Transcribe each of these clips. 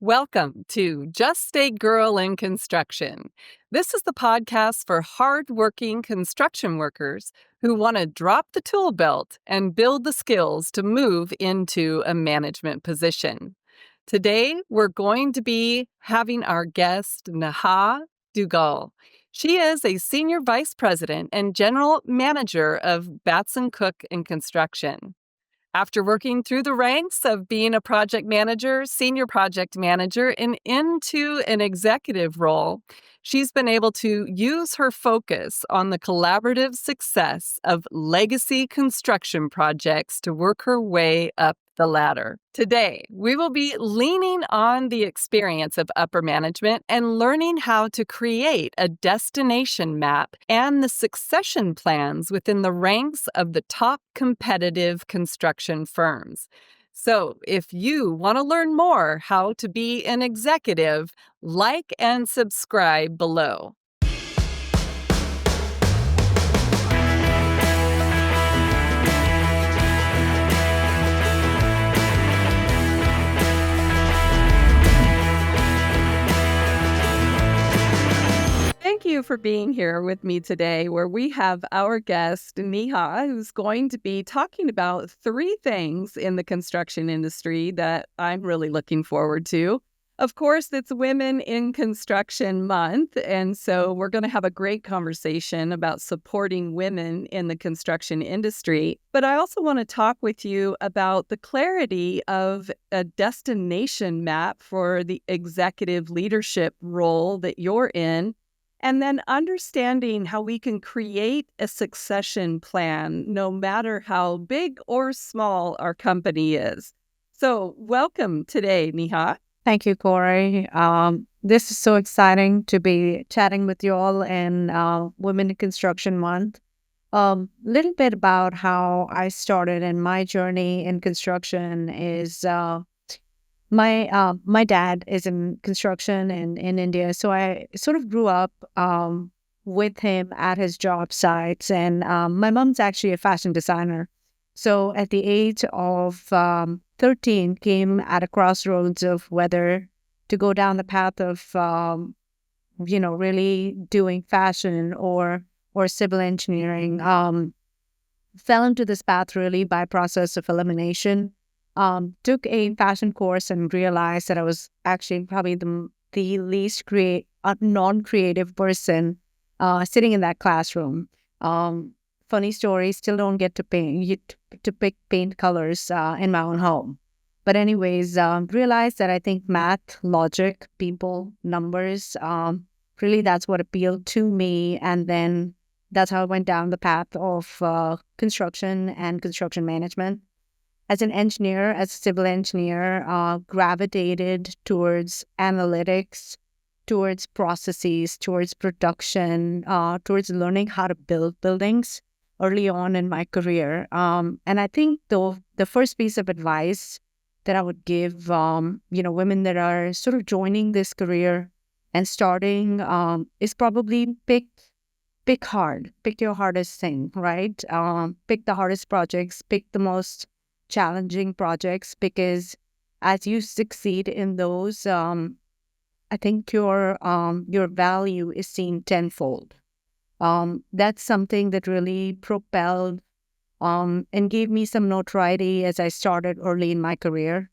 Welcome to Just a Girl in Construction. This is the podcast for hardworking construction workers who want to drop the tool belt and build the skills to move into a management position. Today, we're going to be having our guest, Neha Dugal. She is a senior vice president and general manager of Batson-Cook Construction. After working through the ranks of being a project manager, senior project manager, and into an executive role, she's been able to use her focus on the collaborative success of legacy construction projects to work her way up the ladder. Today, we will be leaning on the experience of upper management and learning how to create a destination map and the succession plans within the ranks of the top competitive construction firms. So, if you want to learn more how to be an executive, like and subscribe below. Thank you for being here with me today, where we have our guest, Neha, who's going to be talking about three things in the construction industry that I'm really looking forward to. Of course, it's Women in Construction Month, and so we're going to have a great conversation about supporting women in the construction industry. But I also want to talk with you about the clarity of a destination map for the executive leadership role that you're in. And then understanding how we can create a succession plan, no matter how big or small our company is. So welcome today, Neha. Thank you, Cory. This is so exciting to be chatting with you all in Women in Construction Month. Little bit about how I started in my journey in construction is my dad is in construction in India, so I sort of grew up with him at his job sites. And my mom's actually a fashion designer. So at the age of 13, came at a crossroads of whether to go down the path of really doing fashion or civil engineering. Fell into this path really by process of elimination. Took a fashion course and realized that I was actually probably the least non-creative person sitting in that classroom. Funny story, still don't get to pick paint colors in my own home. But anyways, realized that I think math, logic, people, numbers, really that's what appealed to me. And then that's how I went down the path of construction and construction management. As an engineer, as a civil engineer, gravitated towards analytics, towards processes, towards production, towards learning how to build buildings early on in my career. And I think the first piece of advice that I would give, women that are sort of joining this career and starting is probably pick hard, pick your hardest thing, right? Pick the hardest projects, pick the most challenging projects, because as you succeed in those, I think your value is seen tenfold. That's something that really propelled and gave me some notoriety as I started early in my career.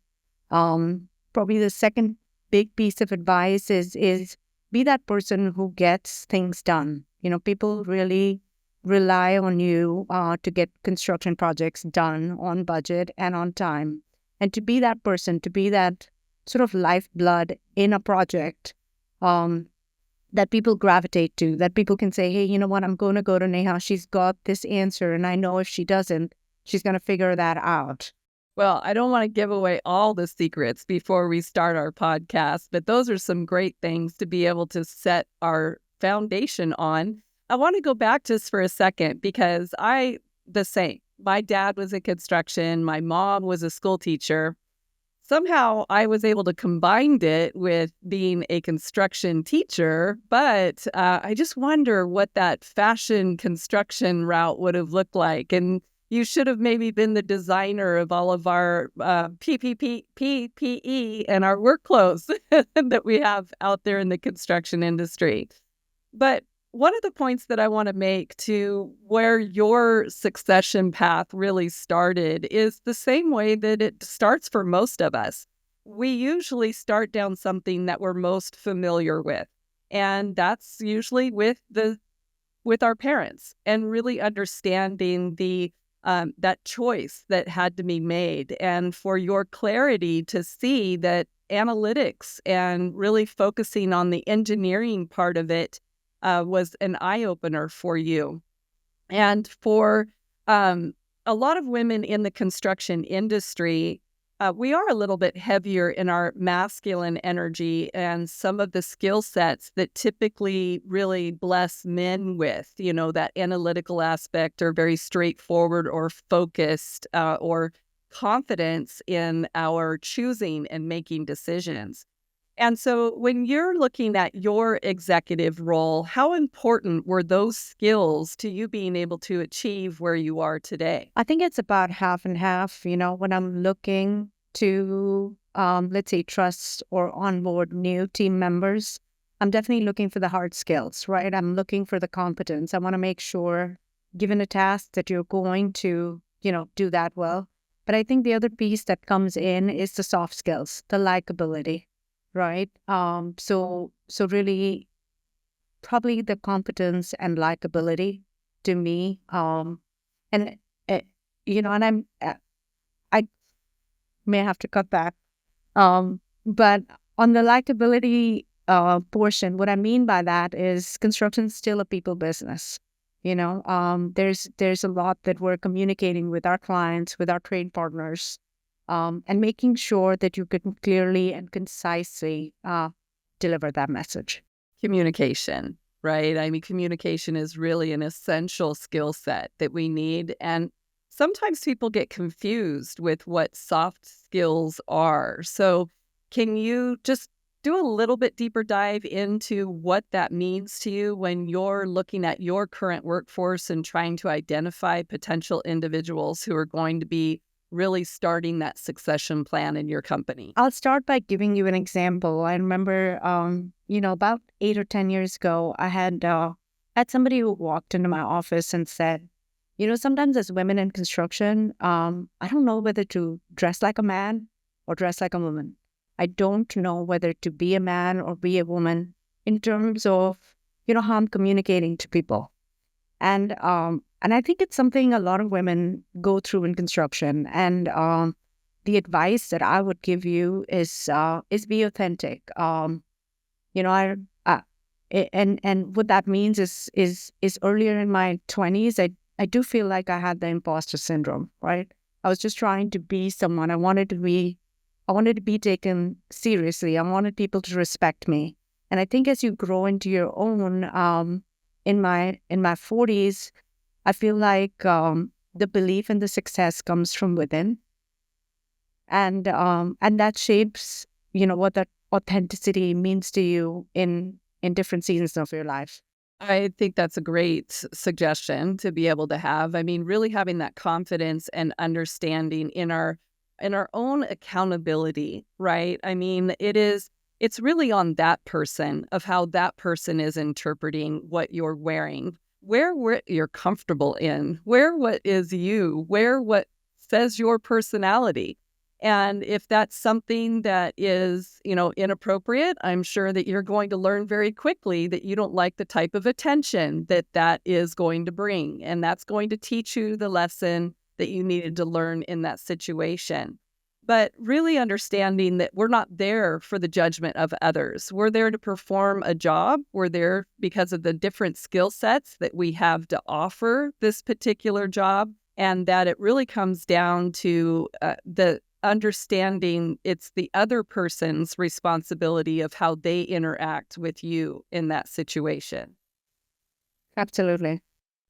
Probably the second big piece of advice is be that person who gets things done. People really rely on you to get construction projects done on budget and on time. And to be that person, to be that sort of lifeblood in a project that people gravitate to, that people can say, hey, you know what, I'm going to go to Neha. She's got this answer, and I know if she doesn't, she's going to figure that out. Well, I don't want to give away all the secrets before we start our podcast, but those are some great things to be able to set our foundation on. I want to go back just for a second because the same. My dad was in construction. My mom was a school teacher. Somehow I was able to combine it with being a construction teacher, but I just wonder what that fashion construction route would have looked like. And you should have maybe been the designer of all of our PPE and our work clothes that we have out there in the construction industry. But one of the points that I want to make to where your succession path really started is the same way that it starts for most of us. We usually start down something that we're most familiar with, and that's usually with our parents, and really understanding the that choice that had to be made, and for your clarity to see that analytics and really focusing on the engineering part of it was an eye-opener for you. And for a lot of women in the construction industry, we are a little bit heavier in our masculine energy and some of the skill sets that typically really bless men with, that analytical aspect or very straightforward or focused or confidence in our choosing and making decisions. And so when you're looking at your executive role, how important were those skills to you being able to achieve where you are today? I think it's about half and half. When I'm looking to, let's say, trust or onboard new team members, I'm definitely looking for the hard skills, right? I'm looking for the competence. I want to make sure, given a task, that you're going to, do that well. But I think the other piece that comes in is the soft skills, the likability, right? So really, probably the competence and likability to me. And uh, and I may have to cut that. But on the likability portion, what I mean by that is construction's still a people business. There's a lot that we're communicating with our clients, with our trade partners, and making sure that you can clearly and concisely deliver that message. Communication, right? I mean, communication is really an essential skill set that we need. And sometimes people get confused with what soft skills are. So can you just do a little bit deeper dive into what that means to you when you're looking at your current workforce and trying to identify potential individuals who are going to be really starting that succession plan in your company? I'll start by giving you an example. I remember, about 8 or 10 years ago, I had somebody who walked into my office and said, sometimes as women in construction, I don't know whether to dress like a man or dress like a woman. I don't know whether to be a man or be a woman in terms of, how I'm communicating to people. And I think it's something a lot of women go through in construction. And the advice that I would give you is be authentic. And what that means is earlier in my 20s, I do feel like I had the imposter syndrome, right? I was just trying to be someone. I wanted to be taken seriously. I wanted people to respect me. And I think as you grow into your own, in my 40s, I feel like the belief in the success comes from within, and that shapes what that authenticity means to you in different seasons of your life. I think that's a great suggestion to be able to have. I mean, really having that confidence and understanding in our own accountability, right? I mean, it's really on that person of how that person is interpreting what you're wearing, wear what you're comfortable in, wear what is you, wear what says your personality. And if that's something that is, inappropriate, I'm sure that you're going to learn very quickly that you don't like the type of attention that is going to bring. And that's going to teach you the lesson that you needed to learn in that situation. But really understanding that we're not there for the judgment of others. We're there to perform a job. We're there because of the different skill sets that we have to offer this particular job. And that it really comes down to the understanding it's the other person's responsibility of how they interact with you in that situation. Absolutely.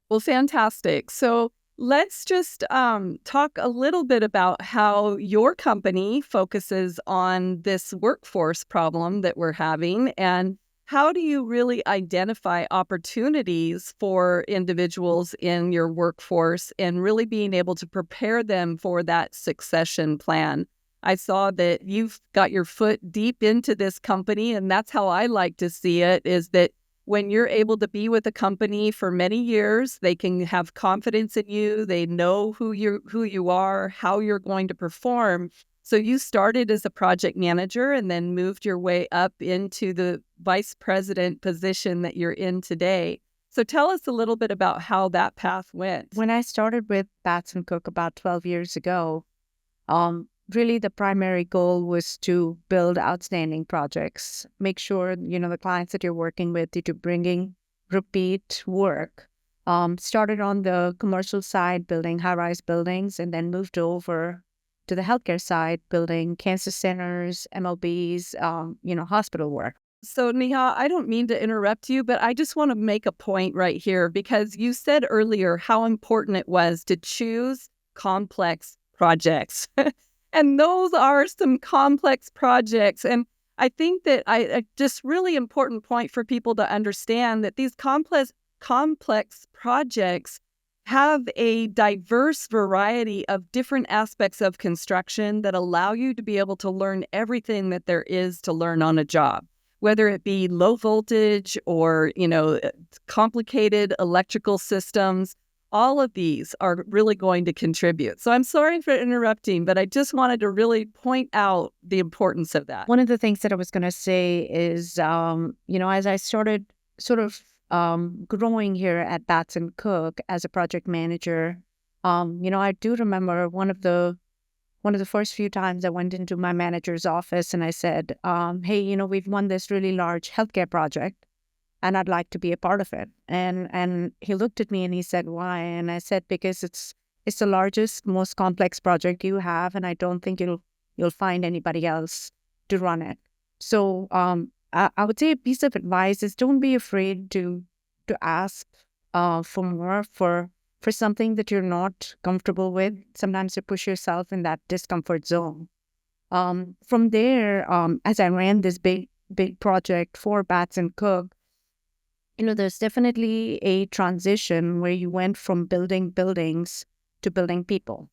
Well, fantastic. So let's just talk a little bit about how your company focuses on this workforce problem that we're having and how do you really identify opportunities for individuals in your workforce and really being able to prepare them for that succession plan? I saw that you've got your foot deep into this company, and that's how I like to see it, is that when you're able to be with a company for many years, they can have confidence in you. They know who you are, how you're going to perform. So you started as a project manager and then moved your way up into the vice president position that you're in today. So tell us a little bit about how that path went. When I started with Batson-Cook about 12 years ago, really the primary goal was to build outstanding projects, make sure, the clients that you're working with, that you're bringing repeat work. Started on the commercial side, building high-rise buildings, and then moved over to the healthcare side, building cancer centers, MLBs, hospital work. So, Neha, I don't mean to interrupt you, but I just want to make a point right here because you said earlier how important it was to choose complex projects. And those are some complex projects. And I think that I just really important point for people to understand that these complex projects have a diverse variety of different aspects of construction that allow you to be able to learn everything that there is to learn on a job, whether it be low voltage or, complicated electrical systems. All of these are really going to contribute. So I'm sorry for interrupting, but I just wanted to really point out the importance of that. One of the things that I was going to say is, as I started sort of growing here at Batson-Cook as a project manager, I do remember one of the first few times I went into my manager's office and I said, hey, we've won this really large healthcare project and I'd like to be a part of it. And he looked at me and he said, why? And I said, because it's the largest, most complex project you have, and I don't think you'll find anybody else to run it. So I would say a piece of advice is don't be afraid to ask for more for something that you're not comfortable with. Sometimes you push yourself in that discomfort zone. From there, as I ran this big project for Batson-Cook, there's definitely a transition where you went from building buildings to building people.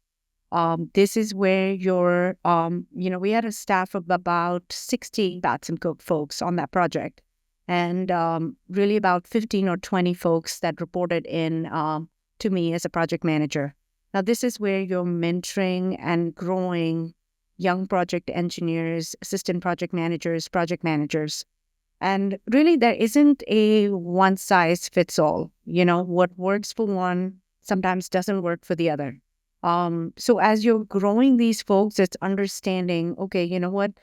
This is where we had a staff of about 60 Batson-Cook folks on that project, and really about 15 or 20 folks that reported in to me as a project manager. Now, this is where you're mentoring and growing young project engineers, assistant project managers. And really, there isn't a one-size-fits-all. What works for one sometimes doesn't work for the other. So as you're growing these folks, it's understanding, okay, you know what?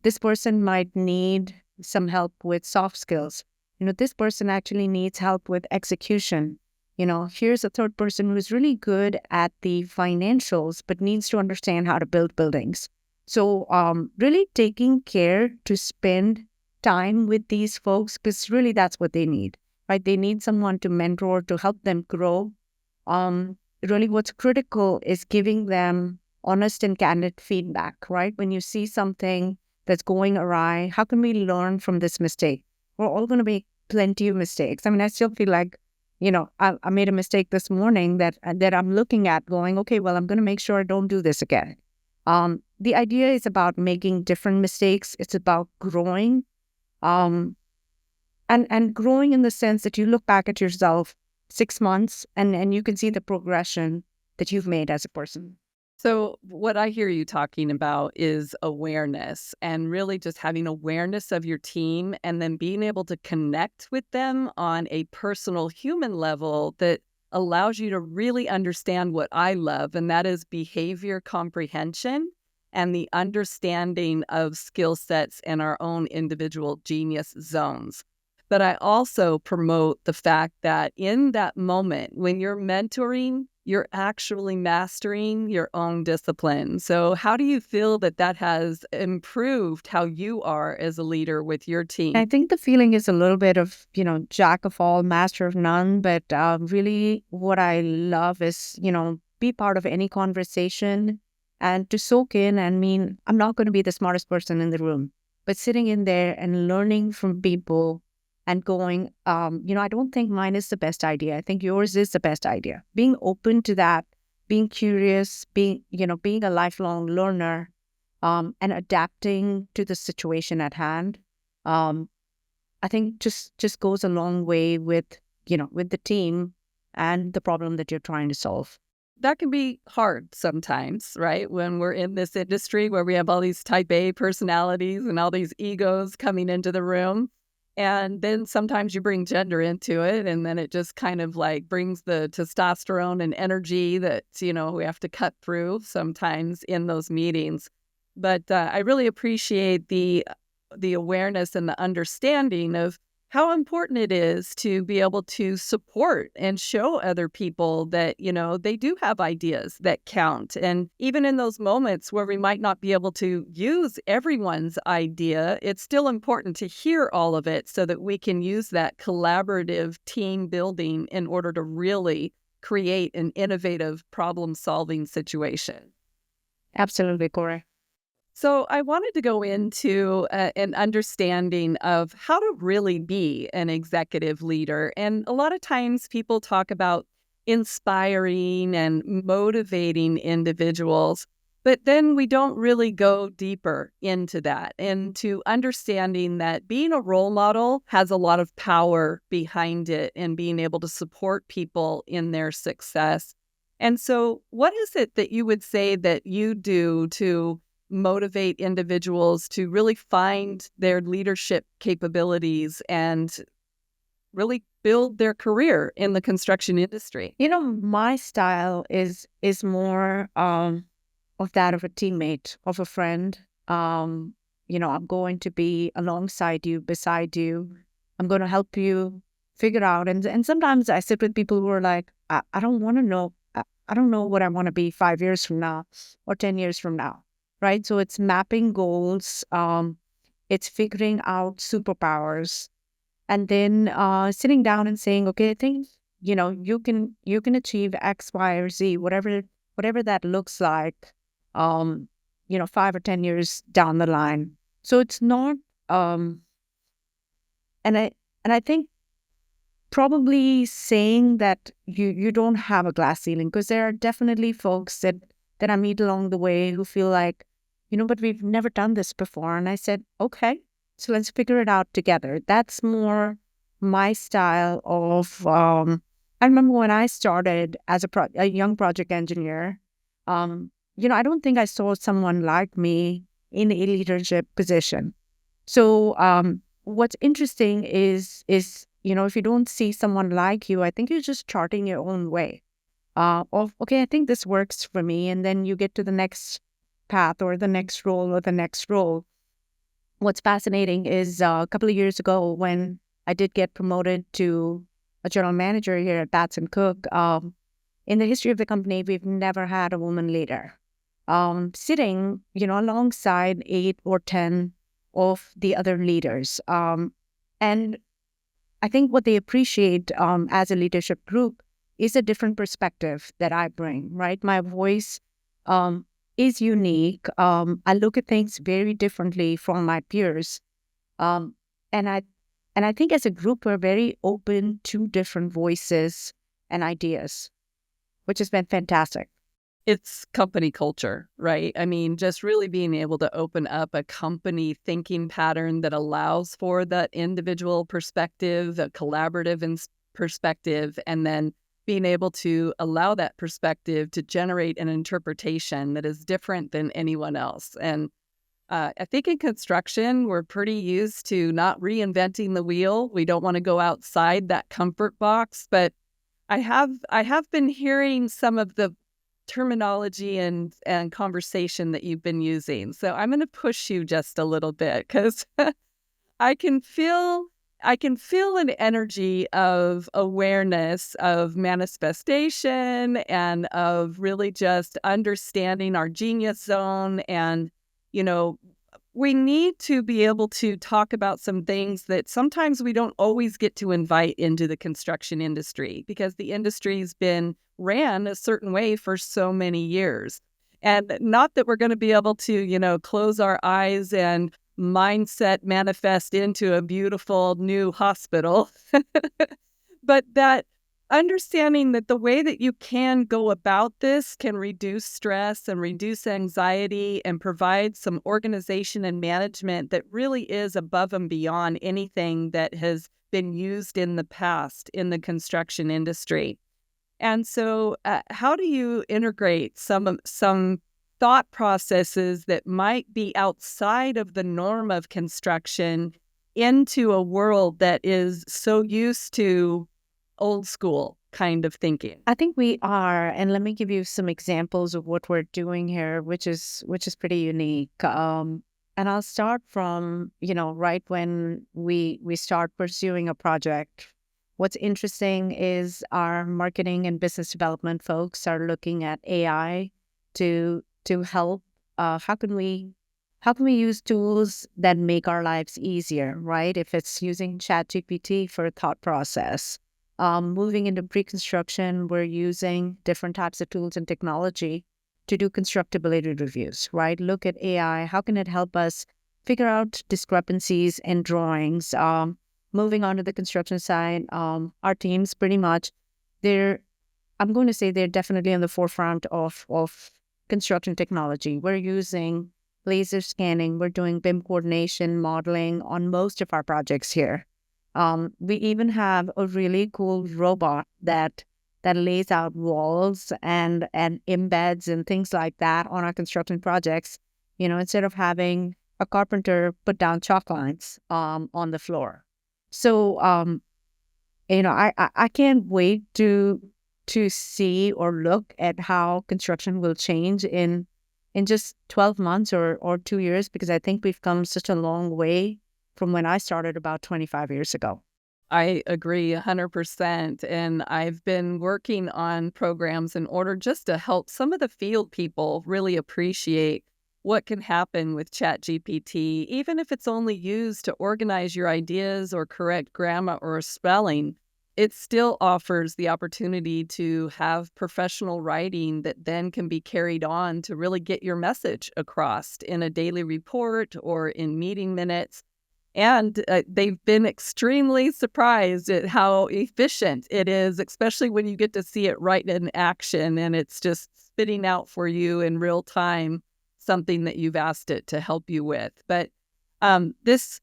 This person might need some help with soft skills. This person actually needs help with execution. Here's a third person who's really good at the financials, but needs to understand how to build buildings. So really taking care to spend time with these folks, because really that's what they need, right? They need someone to mentor, to help them grow. Really what's critical is giving them honest and candid feedback, right? When you see something that's going awry, how can we learn from this mistake? We're all going to make plenty of mistakes. I mean, I still feel like, I made a mistake this morning that I'm looking at going, okay, well, I'm going to make sure I don't do this again. The idea is about making different mistakes. It's about growing. And growing in the sense that you look back at yourself 6 months and you can see the progression that you've made as a person. So what I hear you talking about is awareness, and really just having awareness of your team and then being able to connect with them on a personal human level that allows you to really understand what I love, and that is behavior comprehension and the understanding of skill sets and our own individual genius zones. But I also promote the fact that in that moment, when you're mentoring, you're actually mastering your own discipline. So how do you feel that has improved how you are as a leader with your team? I think the feeling is a little bit of, jack of all, master of none. But really what I love is, be part of any conversation and to soak in. I'm not going to be the smartest person in the room, but sitting in there and learning from people and going, I don't think mine is the best idea. I think yours is the best idea. Being open to that, being curious, being a lifelong learner, and adapting to the situation at hand. Um, I think just goes a long way with the team and the problem that you're trying to solve. That can be hard sometimes, right? When we're in this industry where we have all these type A personalities and all these egos coming into the room. And then sometimes you bring gender into it, and then it just kind of like brings the testosterone and energy that, we have to cut through sometimes in those meetings. But I really appreciate the awareness and the understanding of how important it is to be able to support and show other people that, they do have ideas that count. And even in those moments where we might not be able to use everyone's idea, it's still important to hear all of it so that we can use that collaborative team building in order to really create an innovative problem-solving situation. Absolutely, Cory. So I wanted to go into an understanding of how to really be an executive leader. And a lot of times people talk about inspiring and motivating individuals, but then we don't really go deeper into that, into understanding that being a role model has a lot of power behind it and being able to support people in their success. And so what is it that you would say that you do to motivate individuals to really find their leadership capabilities and really build their career in the construction industry? My style is more of that of a teammate, of a friend. I'm going to be alongside you, beside you. I'm going to help you figure out. And sometimes I sit with people who are like, I don't want to know. I don't know what I want to be 5 years from now or 10 years from now. Right. So it's mapping goals. It's figuring out superpowers, and then sitting down and saying, okay, I think, you can achieve X, Y, or Z, whatever that looks like, 5 or 10 years down the line. So it's not, and I think probably saying that you don't have a glass ceiling, because there are definitely folks that I meet along the way who feel like, but we've never done this before. And I said, okay, so let's figure it out together. That's more my style of, I remember when I started as a young project engineer, I don't think I saw someone like me in a leadership position. So what's interesting is, if you don't see someone like you, I think you're just charting your own way. Okay, I think this works for me. And then you get to the next path or the next role or the next role. What's fascinating is a couple of years ago when I did get promoted to a general manager here at Batson-Cook, in the history of the company, we've never had a woman leader sitting, alongside 8 or 10 of the other leaders. And I think what they appreciate as a leadership group is a different perspective that I bring, right? My voice is unique. I look at things very differently from my peers. Um, and I think as a group, we're very open to different voices and ideas, which has been fantastic. It's company culture, right? I mean, just really being able to open up a company thinking pattern that allows for that individual perspective, a collaborative perspective, and then being able to allow that perspective to generate an interpretation that is different than anyone else. And I think in construction, we're pretty used to not reinventing the wheel. We don't want to go outside that comfort box, but I have been hearing some of the terminology and conversation that you've been using. So I'm going to push you just a little bit because I can feel an energy of awareness, of manifestation, and of really just understanding our genius zone. And, we need to be able to talk about some things that sometimes we don't always get to invite into the construction industry because the industry's been ran a certain way for so many years. And not that we're going to be able to, close our eyes and mindset manifest into a beautiful new hospital. But that understanding that the way that you can go about this can reduce stress and reduce anxiety and provide some organization and management that really is above and beyond anything that has been used in the past in the construction industry. And so, how do you integrate some thought processes that might be outside of the norm of construction into a world that is so used to old school kind of thinking? I think we are, and let me give you some examples of what we're doing here, which is pretty unique. And I'll start from, right when we start pursuing a project. What's interesting is our marketing and business development folks are looking at AI to help. How can we use tools that make our lives easier, right? If it's using ChatGPT for a thought process. Moving into pre-construction, we're using different types of tools and technology to do constructability reviews, right? Look at AI. How can it help us figure out discrepancies in drawings? Moving on to the construction side, our teams pretty much, I'm going to say they're definitely on the forefront of construction technology. We're using laser scanning. We're doing BIM coordination modeling on most of our projects here. We even have a really cool robot that lays out walls and embeds and things like that on our construction projects. Instead of having a carpenter put down chalk lines on the floor. So I can't wait to see or look at how construction will change in just 12 months or 2 years, because I think we've come such a long way from when I started about 25 years ago. I agree 100%. And I've been working on programs in order just to help some of the field people really appreciate what can happen with ChatGPT, even if it's only used to organize your ideas or correct grammar or spelling. It still offers the opportunity to have professional writing that then can be carried on to really get your message across in a daily report or in meeting minutes. And they've been extremely surprised at how efficient it is, especially when you get to see it right in action and it's just spitting out for you in real time something that you've asked it to help you with. But this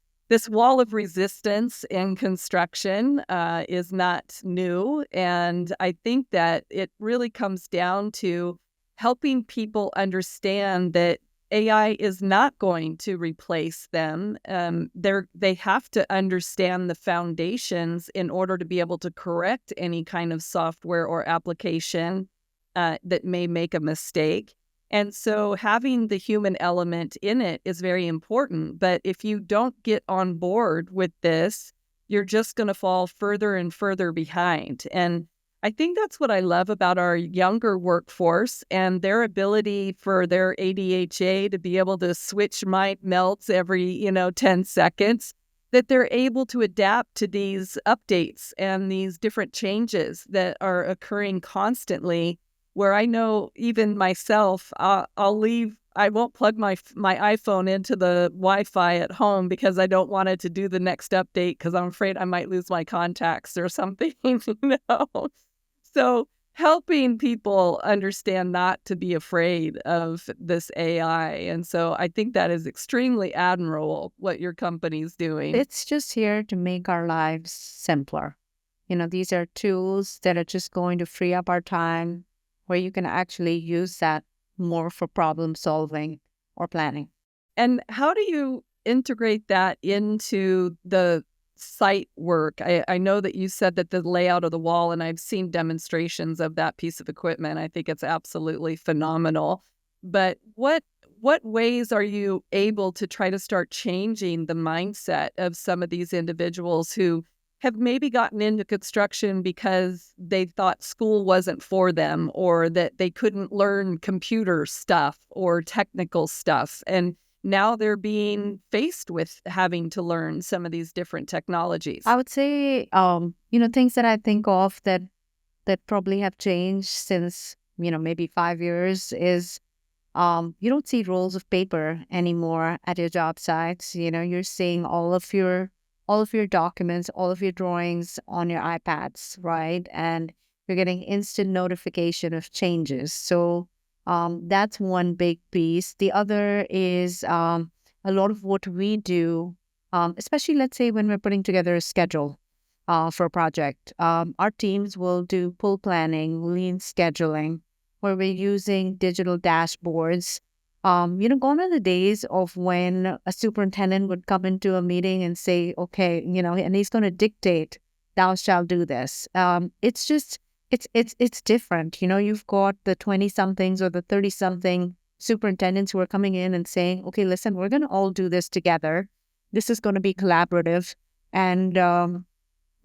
wall of resistance in construction is not new. And I think that it really comes down to helping people understand that AI is not going to replace them. They have to understand the foundations in order to be able to correct any kind of software or application that may make a mistake. And so having the human element in it is very important. But if you don't get on board with this, you're just going to fall further and further behind. And I think that's what I love about our younger workforce and their ability for their ADHA to be able to switch mind melts every, 10 seconds, that they're able to adapt to these updates and these different changes that are occurring constantly, where I know even myself, I won't plug my iPhone into the Wi-Fi at home because I don't want it to do the next update because I'm afraid I might lose my contacts or something, So helping people understand not to be afraid of this AI. And so I think that is extremely admirable what your company's doing. It's just here to make our lives simpler. These are tools that are just going to free up our time, where you can actually use that more for problem solving or planning. And how do you integrate that into the site work? I know that you said that the layout of the wall, and I've seen demonstrations of that piece of equipment. I think it's absolutely phenomenal. But what ways are you able to try to start changing the mindset of some of these individuals who have maybe gotten into construction because they thought school wasn't for them, or that they couldn't learn computer stuff or technical stuff, and now they're being faced with having to learn some of these different technologies? I would say, things that I think of that probably have changed since, maybe 5 years is You don't see rolls of paper anymore at your job sites. You're seeing all of your documents, all of your drawings on your iPads, right? And you're getting instant notification of changes. So that's one big piece. The other is a lot of what we do, especially let's say when we're putting together a schedule for a project. Our teams will do pull planning, lean scheduling, where we're using digital dashboards. Gone are the days of when a superintendent would come into a meeting and say, okay, and he's going to dictate, thou shalt do this. It's just, it's different. You've got the 20 somethings or the 30 something superintendents who are coming in and saying, okay, listen, we're going to all do this together. This is going to be collaborative. And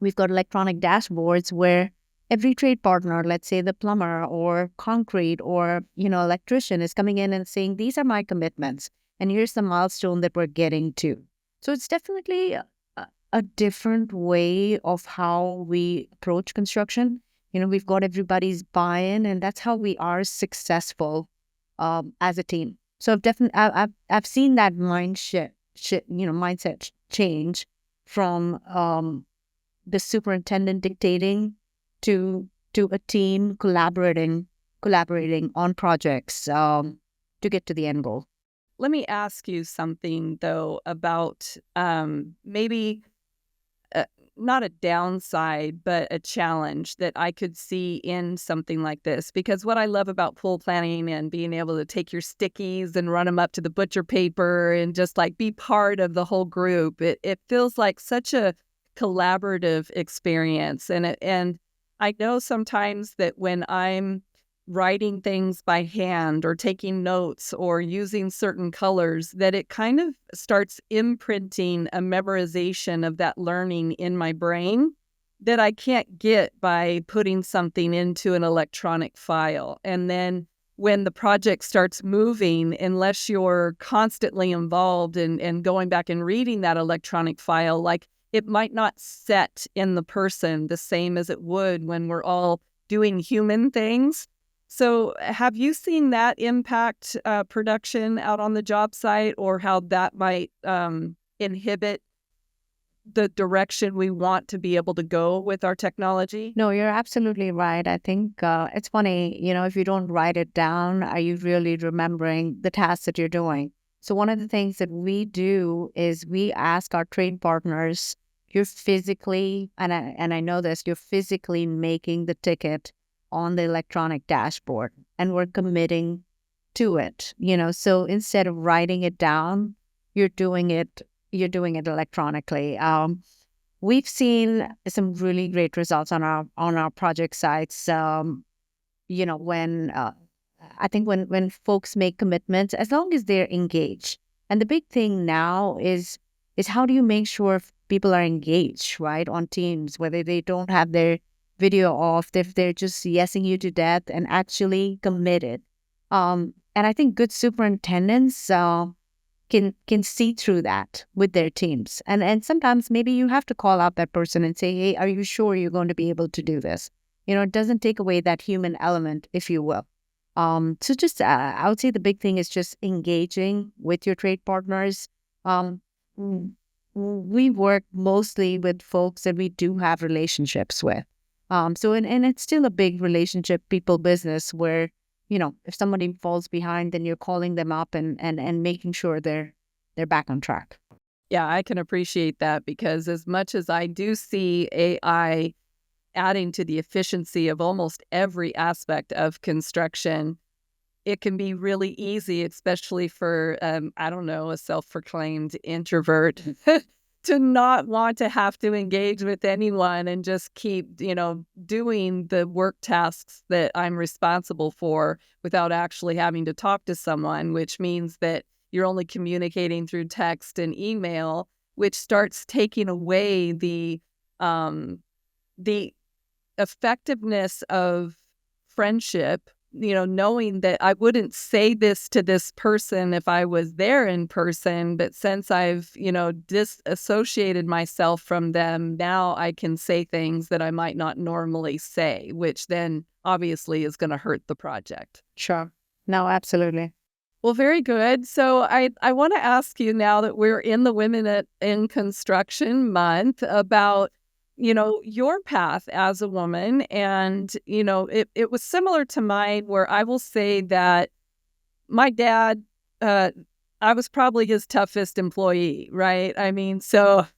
we've got electronic dashboards where every trade partner, let's say the plumber or concrete or, electrician is coming in and saying, these are my commitments and here's the milestone that we're getting to. So it's definitely a different way of how we approach construction. We've got everybody's buy-in, and that's how we are successful as a team. So I've seen that mindset change from the superintendent dictating to a team collaborating on projects to get to the end goal. Let me ask you something, though, about maybe not a downside, but a challenge that I could see in something like this. Because what I love about pool planning and being able to take your stickies and run them up to the butcher paper and just like be part of the whole group, it feels like such a collaborative experience. And I know sometimes that when I'm writing things by hand or taking notes or using certain colors, that it kind of starts imprinting a memorization of that learning in my brain that I can't get by putting something into an electronic file. And then when the project starts moving, unless you're constantly involved and going back and reading that electronic file, like it might not set in the person the same as it would when we're all doing human things. So have you seen that impact production out on the job site, or how that might inhibit the direction we want to be able to go with our technology? No, you're absolutely right. I think it's funny, if you don't write it down, are you really remembering the tasks that you're doing? So one of the things that we do is we ask our trade partners, you're physically, and I know this, you're physically making the ticket on the electronic dashboard, and we're committing to it. So instead of writing it down, you're doing it electronically. We've seen some really great results on our project sites. When I think when folks make commitments, as long as they're engaged. And the big thing now is how do you make sure people are engaged, right, on Teams, whether they don't have their video off, if they're just yesing you to death and actually committed. And I think good superintendents can see through that with their teams. And sometimes maybe you have to call out that person and say, hey, are you sure you're going to be able to do this? It doesn't take away that human element, if you will. So just, I would say the big thing is just engaging with your trade partners. We work mostly with folks that we do have relationships with. And it's still a big relationship people business where, if somebody falls behind, then you're calling them up and making sure they're back on track. Yeah, I can appreciate that, because as much as I do see AI adding to the efficiency of almost every aspect of construction, it can be really easy, especially for, a self-proclaimed introvert, to not want to have to engage with anyone and just keep, doing the work tasks that I'm responsible for without actually having to talk to someone, which means that you're only communicating through text and email, which starts taking away the effectiveness of friendship, knowing that I wouldn't say this to this person if I was there in person, but since I've, disassociated myself from them, now I can say things that I might not normally say, which then obviously is going to hurt the project. Sure. No, absolutely. Well, very good. So I want to ask you now that we're in the in Construction month about, your path as a woman. And, it was similar to mine where I will say that my dad, uh, I was probably his toughest employee, right? I mean, so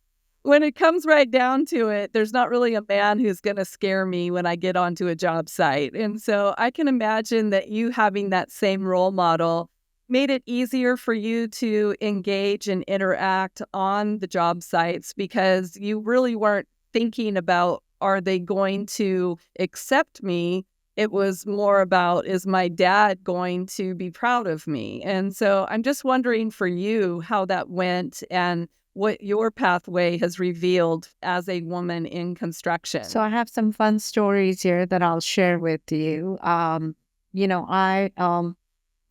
when it comes right down to it, there's not really a man who's going to scare me when I get onto a job site. And so I can imagine that you having that same role model made it easier for you to engage and interact on the job sites because you really weren't thinking about, are they going to accept me? It was more about, is my dad going to be proud of me? And so I'm just wondering for you how that went and what your pathway has revealed as a woman in So construction. I have some fun stories here that I'll share with you. I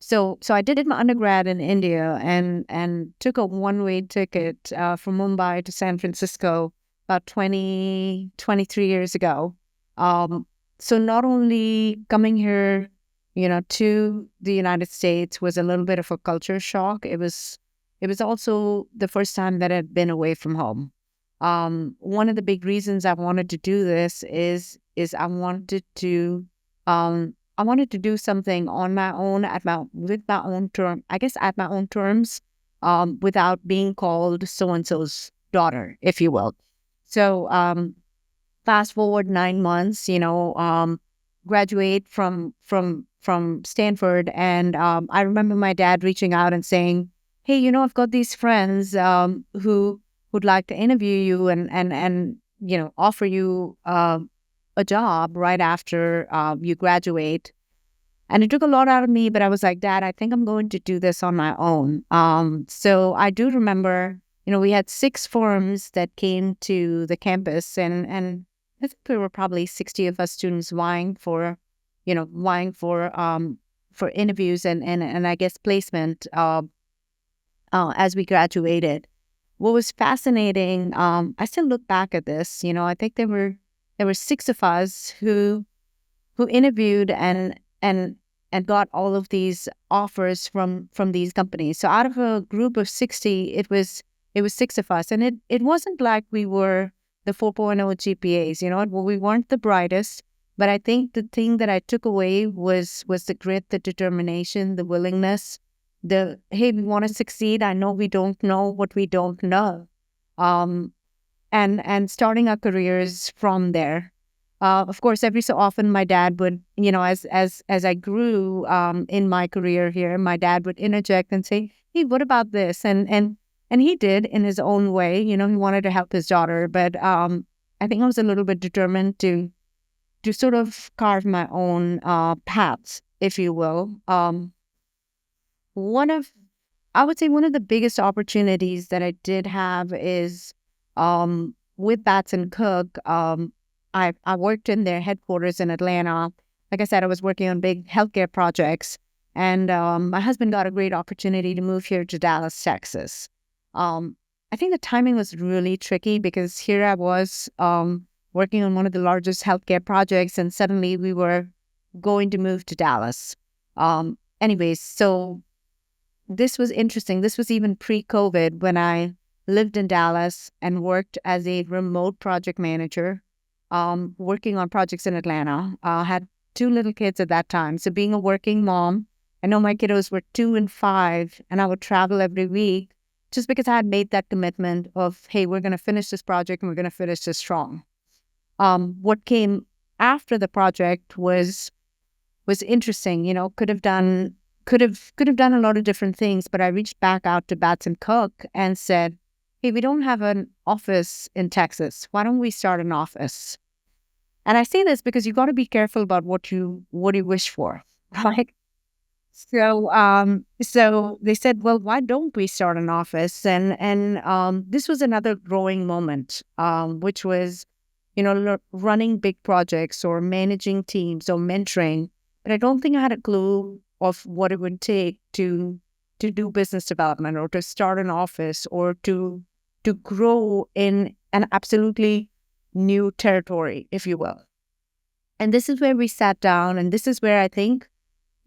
so I did my undergrad in India and took a one-way ticket from Mumbai to San Francisco about 23 years ago. Um, so not only coming here, to the United States was a little bit of a culture shock. It was also the first time that I'd been away from home. One of the big reasons I wanted to do this is I wanted to do something on my own with my own term, I guess at my own terms, without being called so and so's daughter, if you will. So fast forward 9 months, graduate from Stanford, and I remember my dad reaching out and saying, "Hey, I've got these friends who would like to interview you and offer you a job right after you graduate." And it took a lot out of me, but I was like, "Dad, I think I'm going to do this on my own." So I do remember, we had 6 firms that came to the campus, and I think there were probably 60 of us students vying for interviews and I guess placement as we graduated. What was fascinating, I still look back at this. I think there were 6 of us who interviewed and got all of these offers from these companies. So out of a group of 60, it was 6 of us, and it wasn't like we were the 4.0 GPAs. Well, we weren't the brightest, but I think the thing that I took away was the grit, the determination, the willingness, the hey, we want to succeed. I know we don't know what we don't know, um, and starting our careers from there. Of course, every so often, my dad would, as I grew in my career here, my dad would interject and say, "Hey, what about this?" And he did in his own way. He wanted to help his daughter, but I think I was a little bit determined to sort of carve my own paths, if you will. One of I would say one of the biggest opportunities that I did have is with Batson-Cook. I worked in their headquarters in Atlanta. Like I said, I was working on big healthcare projects, and my husband got a great opportunity to move here to Dallas, Texas. I think the timing was really tricky because here I was working on one of the largest healthcare projects, and suddenly we were going to move to Dallas. Anyways, so this was interesting. This was even pre-COVID when I lived in Dallas and worked as a remote project manager, working on projects in Atlanta. Had 2 little kids at that time. So being a working mom, I know my kiddos were 2 and 5, and I would travel every week just because I had made that commitment of, hey, we're going to finish this project and we're going to finish this strong. What came after the project was interesting. Could have done a lot of different things, but I reached back out to Batson-Cook and said, "Hey, we don't have an office in Texas. Why don't we start an office?" And I say this because you got to be careful about what you wish for, right? So they said, "Well, why don't we start an office?" And this was another growing moment, which was, running big projects or managing teams or mentoring. But I don't think I had a clue of what it would take to do business development or to start an office or to grow in an absolutely new territory, if you will. And this is where we sat down, and this is where I think,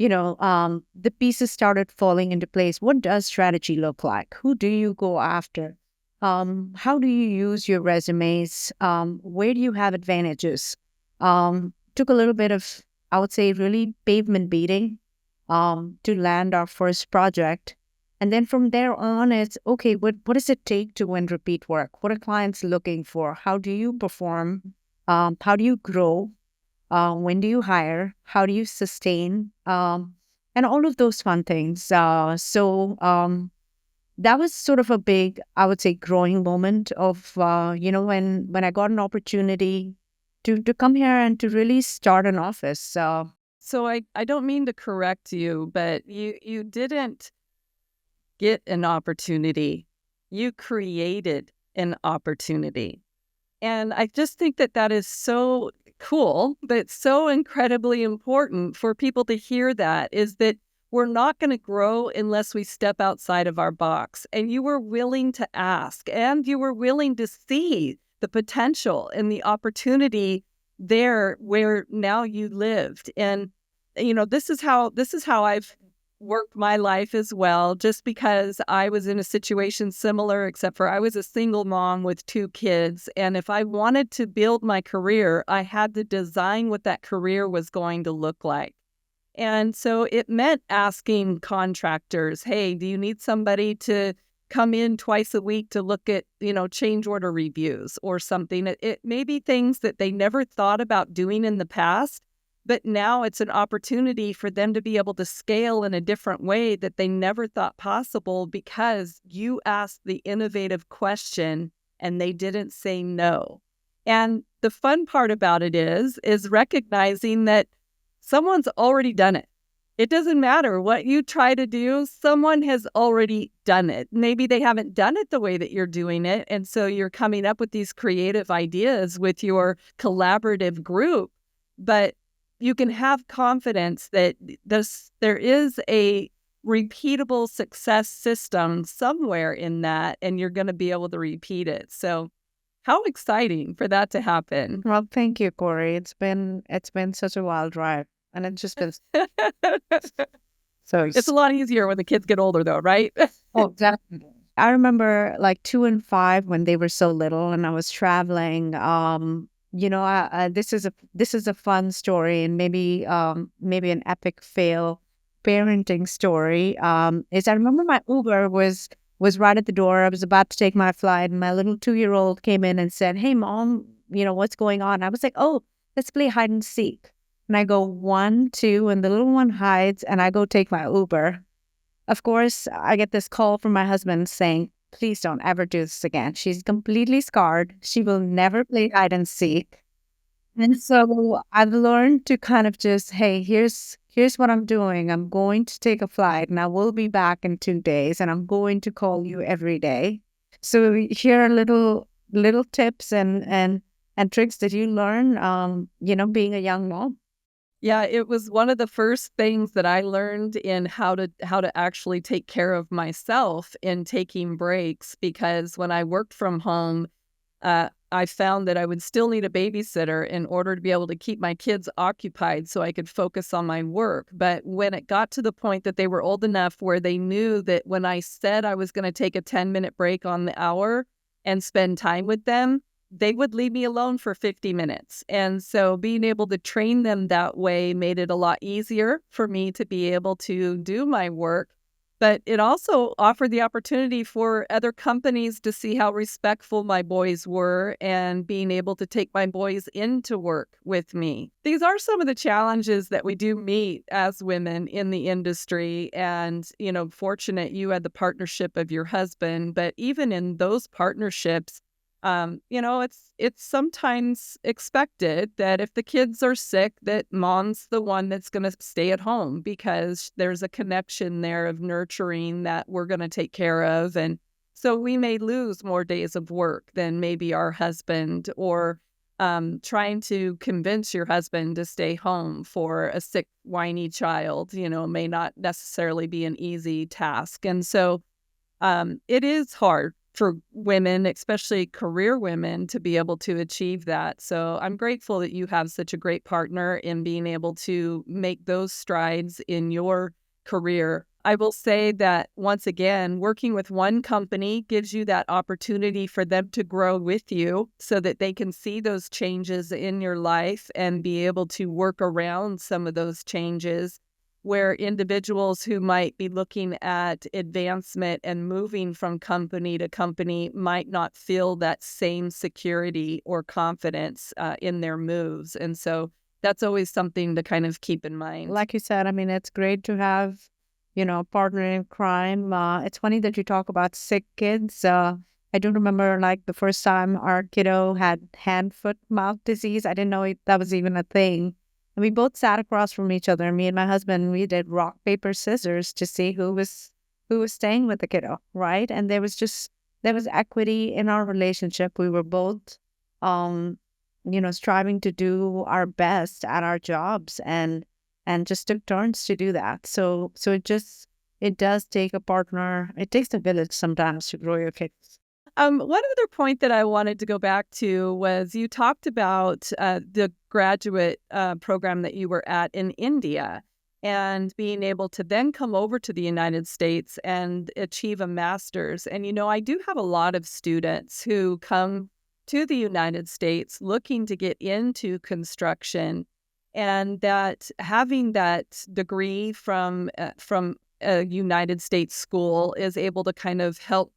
the pieces started falling into place. What does strategy look like? Who do you go after? How do you use your resumes? Where do you have advantages? Took a little bit of, I would say, really pavement beating to land our first project. And then from there on, it's okay, what does it take to win repeat work? What are clients looking for? How do you perform? How do you grow? When do you hire? How do you sustain? And all of those fun things. So that was sort of a big, I would say, growing moment of, when I got an opportunity to come here and to really start an office. So I don't mean to correct you, but you didn't get an opportunity. You created an opportunity. And I just think that that is so cool, but so incredibly important for people to hear that, is that we're not going to grow unless we step outside of our box. And you were willing to ask, and you were willing to see the potential and the opportunity there where now you lived. And, this is how I've worked my life as well, just because I was in a situation similar, except for I was a single mom with 2 kids. And if I wanted to build my career, I had to design what that career was going to look like. And so it meant asking contractors, hey, do you need somebody to come in twice a week to look at, change order reviews or something? It may be things that they never thought about doing in the past, but now it's an opportunity for them to be able to scale in a different way that they never thought possible, because you asked the innovative question and they didn't say no. And the fun part about it is recognizing that someone's already done it. It doesn't matter what you try to do, someone has already done it. Maybe they haven't done it the way that you're doing it, and so you're coming up with these creative ideas with your collaborative group, but you can have confidence that there is a repeatable success system somewhere in that, and you're going to be able to repeat it. So how exciting for that to happen. Well, thank you, Cory. It's been such a wild ride, and it's just been so. It's a lot easier when the kids get older, though, right? Oh, definitely. I remember like 2 and 5 when they were so little, and I was traveling. This is a fun story, and maybe an epic fail parenting story. Is I remember my Uber was right at the door. I was about to take my flight, and my little 2-year-old came in and said, "Hey, Mom, what's going on?" I was like, "Oh, let's play hide and seek." And I go 1, 2, and the little one hides, and I go take my Uber. Of course, I get this call from my husband saying, "Please don't ever do this again. She's completely scarred. She will never play hide and seek." And so I've learned to kind of just, hey, here's what I'm doing. I'm going to take a flight, and I will be back in 2 days, and I'm going to call you every day. So here are little tips and tricks that you learn, being a young mom. Yeah, it was one of the first things that I learned in how to actually take care of myself in taking breaks, because when I worked from home, I found that I would still need a babysitter in order to be able to keep my kids occupied so I could focus on my work. But when it got to the point that they were old enough where they knew that when I said I was going to take a 10-minute break on the hour and spend time with them, they would leave me alone for 50 minutes. And so being able to train them that way made it a lot easier for me to be able to do my work. But it also offered the opportunity for other companies to see how respectful my boys were, and being able to take my boys into work with me. These are some of the challenges that we do meet as women in the industry. And, fortunate you had the partnership of your husband. But even in those partnerships, it's sometimes expected that if the kids are sick, that mom's the one that's going to stay at home, because there's a connection there of nurturing that we're going to take care of. And so we may lose more days of work than maybe our husband, or trying to convince your husband to stay home for a sick, whiny child, may not necessarily be an easy task. And so it is hard for women, especially career women, to be able to achieve that. So I'm grateful that you have such a great partner in being able to make those strides in your career. I will say that once again, working with one company gives you that opportunity for them to grow with you so that they can see those changes in your life and be able to work around some of those changes, where individuals who might be looking at advancement and moving from company to company might not feel that same security or confidence in their moves. And so that's always something to kind of keep in mind. Like you said, I mean, it's great to have, a partner in crime. It's funny that you talk about sick kids. I do remember like the first time our kiddo had hand, foot, mouth disease. I didn't know that was even a thing. And we both sat across from each other. Me and my husband, we did rock, paper, scissors to see who was staying with the kiddo, right? And there was equity in our relationship. We were both, um, striving to do our best at our jobs and just took turns to do that. So it does take a partner. It takes a village sometimes to grow your kids. One other point that I wanted to go back to was you talked about the graduate program that you were at in India and being able to then come over to the United States and achieve a master's. And, I do have a lot of students who come to the United States looking to get into construction, and that having that degree from a United States school is able to kind of help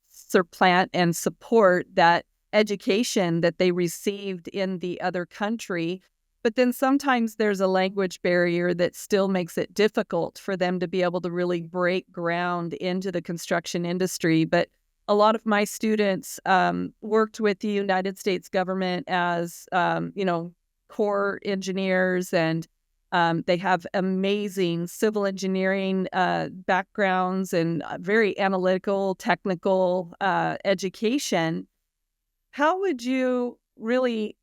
supplant and support that education that they received in the other country. But then sometimes there's a language barrier that still makes it difficult for them to be able to really break ground into the construction industry. But a lot of my students worked with the United States government as, core engineers, and they have amazing civil engineering backgrounds and very analytical, technical education. How would you really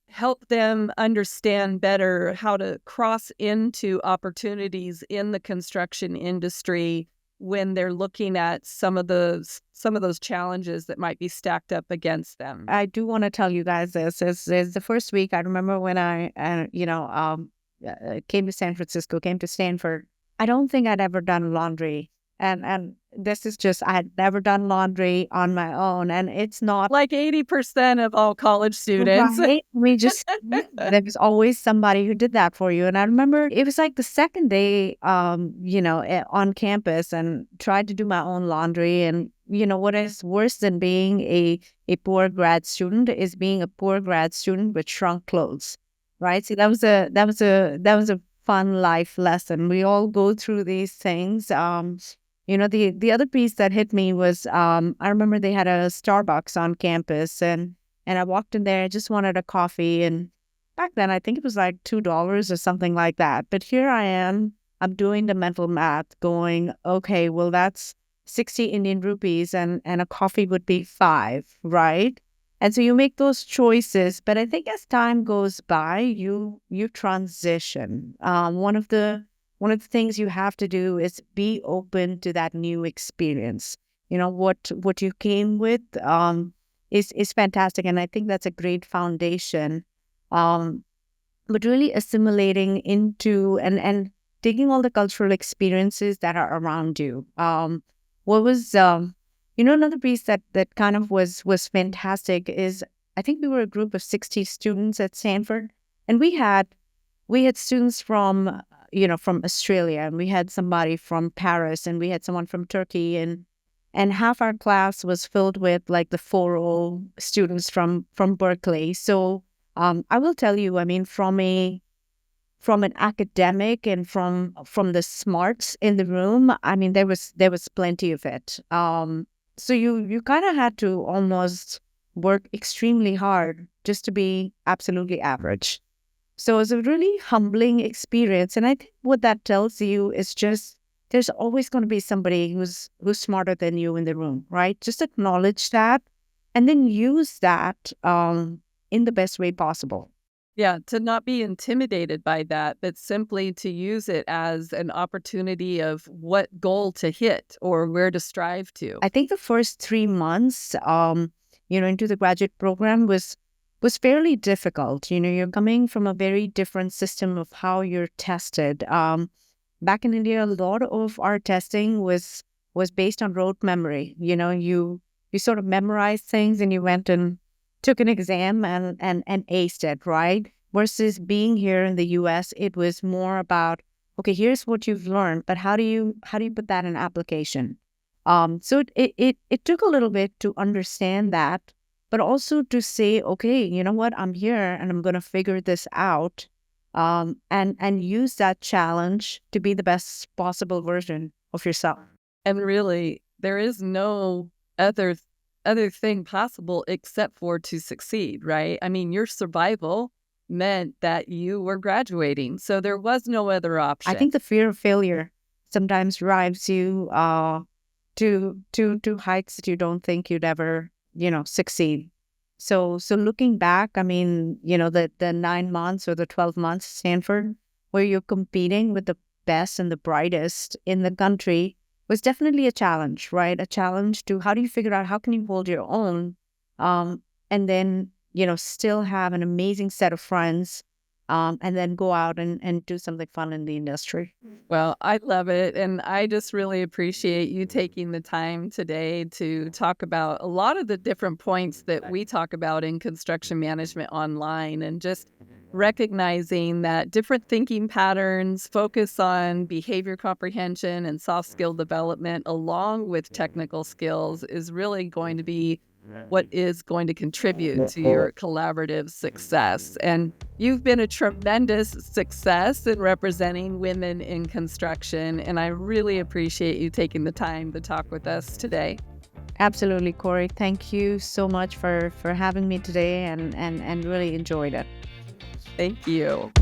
help them understand better how to cross into opportunities in the construction industry when they're looking at some of those challenges that might be stacked up against them? I do want to tell you guys this is the first week. I remember when I, came to San Francisco, came to Stanford. I don't think I'd ever done laundry. And this is just, I had never done laundry on my own. And it's not Like 80% of all college students. right. There was always somebody who did that for you. And I remember it was like the second day, on campus, and tried to do my own laundry. And, what is worse than being a poor grad student is being a poor grad student with shrunk clothes. Right. See, that was a fun life lesson. We all go through these things. The other piece that hit me was I remember they had a Starbucks on campus, and I walked in there. I just wanted a coffee, and back then I think it was like $2 or something like that. But here I am. I'm doing the mental math, going, okay, well that's 60 Indian rupees, and a coffee would be 5, right? And so you make those choices, but I think as time goes by, you transition. One of the things you have to do is be open to that new experience. What you came with is fantastic, and I think that's a great foundation. But really assimilating into and taking all the cultural experiences that are around you. What was another piece that kind of was fantastic is I think we were a group of 60 students at Stanford, and we had students from from Australia, and we had somebody from Paris, and we had someone from Turkey, and half our class was filled with like the 4.0 students from Berkeley. So I will tell you, I mean, from an academic and from the smarts in the room, I mean, there was plenty of it. So you kind of had to almost work extremely hard just to be absolutely average. So it's a really humbling experience. And I think what that tells you is just there's always going to be somebody who's smarter than you in the room, right? Just acknowledge that and then use that in the best way possible. Yeah, to not be intimidated by that, but simply to use it as an opportunity of what goal to hit or where to strive to. I think the first 3 months, into the graduate program was fairly difficult. You're coming from a very different system of how you're tested. Back in India, a lot of our testing was based on rote memory. You sort of memorized things and you went and took an exam and aced it, right? Versus being here in the US, it was more about, okay, here's what you've learned, but how do you put that in application? So it took a little bit to understand that, but also to say, okay, you know what, I'm here and I'm going to figure this out, and use that challenge to be the best possible version of yourself. And really, there is no other other thing possible except for to succeed, right? I mean, your survival meant that you were graduating, so there was no other I option. think the fear of failure sometimes drives you to heights that you don't think you'd ever, succeed. So looking back, I mean, the 9 months or the 12 months at Stanford, where you're competing with the best and the brightest in the country, was definitely a challenge, right? A challenge to how do you figure out how can you hold your own, and then still have an amazing set of friends, and then go out and do something fun in the industry. Well, I love it. And I just really appreciate you taking the time today to talk about a lot of the different points that we talk about in construction management online, and just recognizing that different thinking patterns focus on behavior comprehension and soft skill development along with technical skills is really going to be what is going to contribute to your collaborative success. And you've been a tremendous success in representing women in construction, and I really appreciate you taking the time to talk with us today. Absolutely, Cory. Thank you so much for having me today, and really enjoyed it. Thank you.